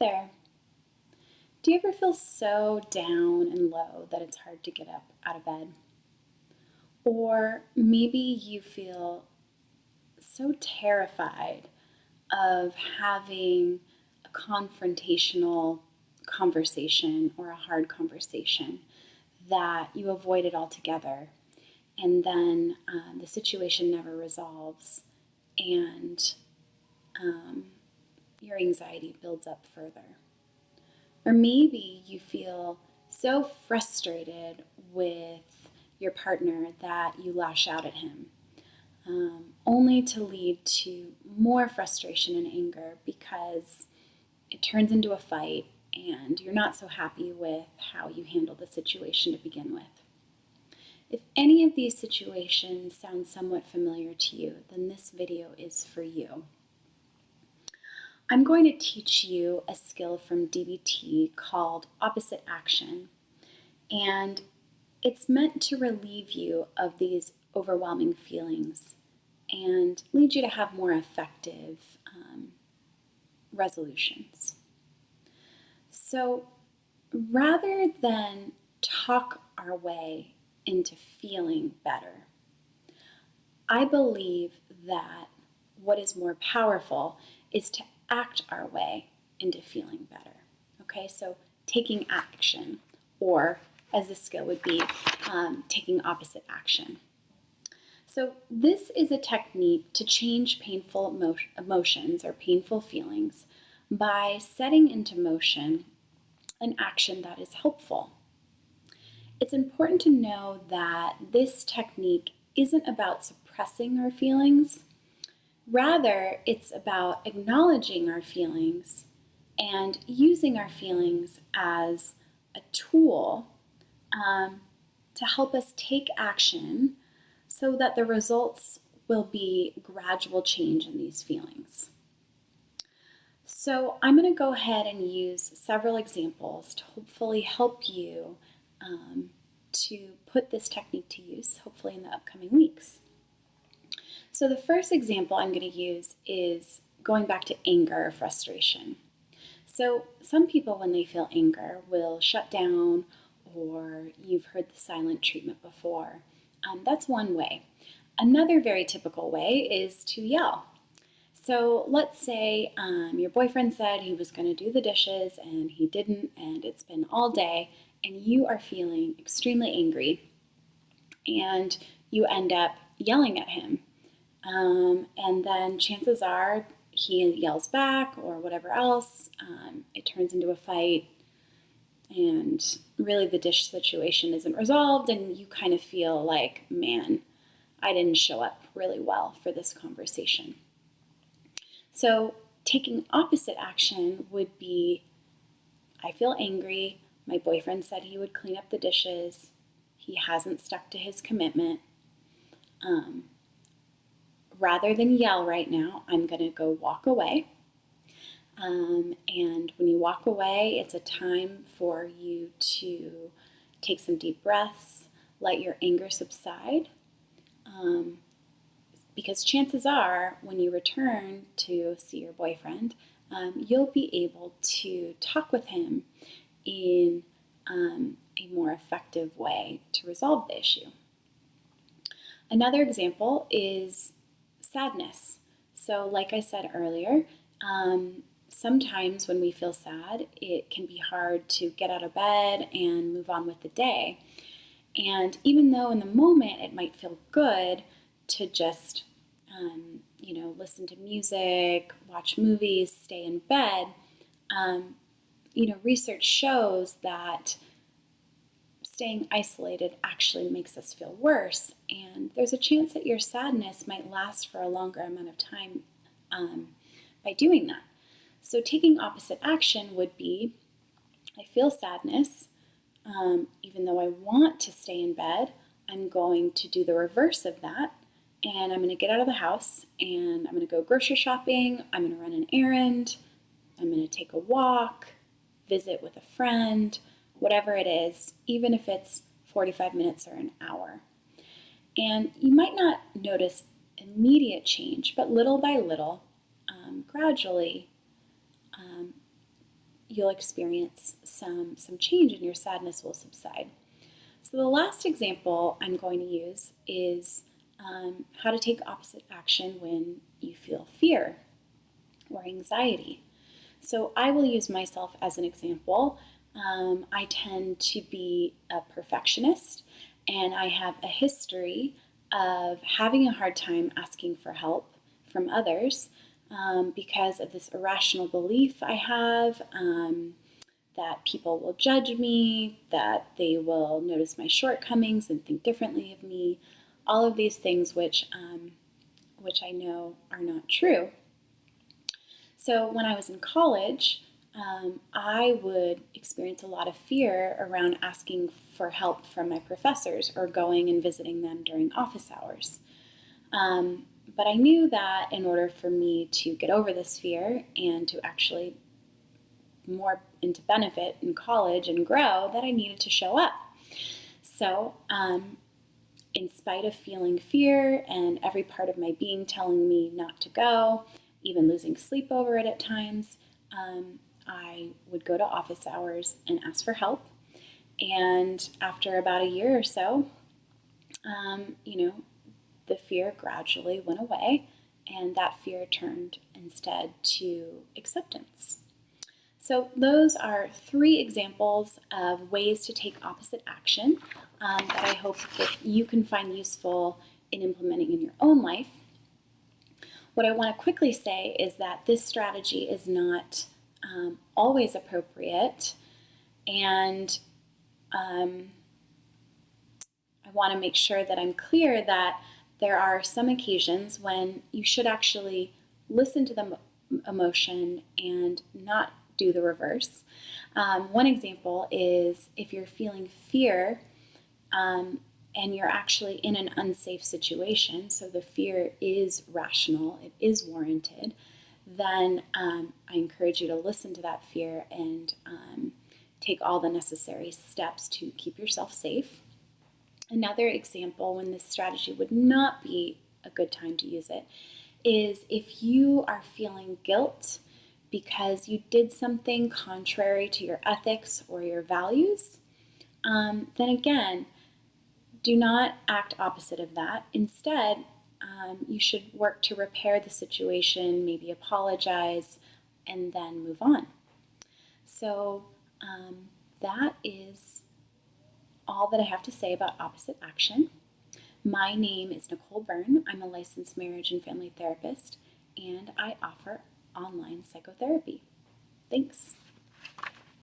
there. Do you ever feel so down and low that it's hard to get up out of bed? Or maybe you feel so terrified of having a confrontational conversation or a hard conversation that you avoid it altogether, and then the situation never resolves, and your anxiety builds up further. Or maybe you feel so frustrated with your partner that you lash out at him, only to lead to more frustration and anger because it turns into a fight and you're not so happy with how you handled the situation to begin with. If any of these situations sound somewhat familiar to you, then this video is for you. I'm going to teach you a skill from DBT called opposite action, and it's meant to relieve you of these overwhelming feelings and lead you to have more effective resolutions. So rather than talk our way into feeling better, I believe that what is more powerful is to act our way into feeling better. Okay, so taking action, or as the skill would be, taking opposite action. So this is a technique to change painful emotions or painful feelings by setting into motion an action that is helpful. It's important to know that this technique isn't about suppressing our feelings. Rather, it's about acknowledging our feelings and using our feelings as a tool to help us take action so that the results will be gradual change in these feelings. So I'm going to go ahead and use several examples to hopefully help you to put this technique to use, hopefully in the upcoming weeks. So the first example I'm going to use is going back to anger or frustration. So some people, when they feel anger, will shut down, or you've heard the silent treatment before. That's one way. Another very typical way is to yell. So let's say your boyfriend said he was going to do the dishes and he didn't, and it's been all day, and you are feeling extremely angry, and you end up yelling at him. And then chances are he yells back or whatever else. It turns into a fight, and really the dish situation isn't resolved, and you kind of feel like, man, I didn't show up really well for this conversation. So taking opposite action would be, I feel angry. My boyfriend said he would clean up the dishes. He hasn't stuck to his commitment. Rather than yell right now, I'm going to go walk away. And when you walk away, it's a time for you to take some deep breaths, let your anger subside. Because chances are, when you return to see your boyfriend, you'll be able to talk with him in a more effective way to resolve the issue. Another example is sadness. So like I said earlier, sometimes when we feel sad, it can be hard to get out of bed and move on with the day. And even though in the moment it might feel good to just, listen to music, watch movies, stay in bed, research shows that staying isolated actually makes us feel worse, and there's a chance that your sadness might last for a longer amount of time by doing that. So taking opposite action would be, I feel sadness, even though I want to stay in bed, I'm going to do the reverse of that, and I'm going to get out of the house, and I'm going to go grocery shopping, I'm going to run an errand, I'm going to take a walk, visit with a friend, whatever it is, even if it's 45 minutes or an hour. And you might not notice immediate change, but little by little, gradually, you'll experience some change and your sadness will subside. So the last example I'm going to use is how to take opposite action when you feel fear or anxiety. So I will use myself as an example. I tend to be a perfectionist, and I have a history of having a hard time asking for help from others because of this irrational belief I have that people will judge me, that they will notice my shortcomings and think differently of me, all of these things which I know are not true. So when I was in college, I would experience a lot of fear around asking for help from my professors or going and visiting them during office hours. But I knew that in order for me to get over this fear and to actually more into benefit in college and grow, that I needed to show up. So in spite of feeling fear and every part of my being telling me not to go, even losing sleep over it at times, I would go to office hours and ask for help. And after about a year or so, the fear gradually went away, and that fear turned instead to acceptance. So those are 3 examples of ways to take opposite action that I hope that you can find useful in implementing in your own life. What I want to quickly say is that this strategy is not always appropriate, and I want to make sure that I'm clear that there are some occasions when you should actually listen to the emotion and not do the reverse. One example is if you're feeling fear and you're actually in an unsafe situation, so the fear is rational, it is warranted, then I encourage you to listen to that fear and take all the necessary steps to keep yourself safe. Another example when this strategy would not be a good time to use it is if you are feeling guilt because you did something contrary to your ethics or your values, then again, do not act opposite of that. Instead, you should work to repair the situation, maybe apologize, and then move on. So that is all that I have to say about opposite action. My name is Nicole Byrne. I'm a licensed marriage and family therapist, and I offer online psychotherapy. Thanks.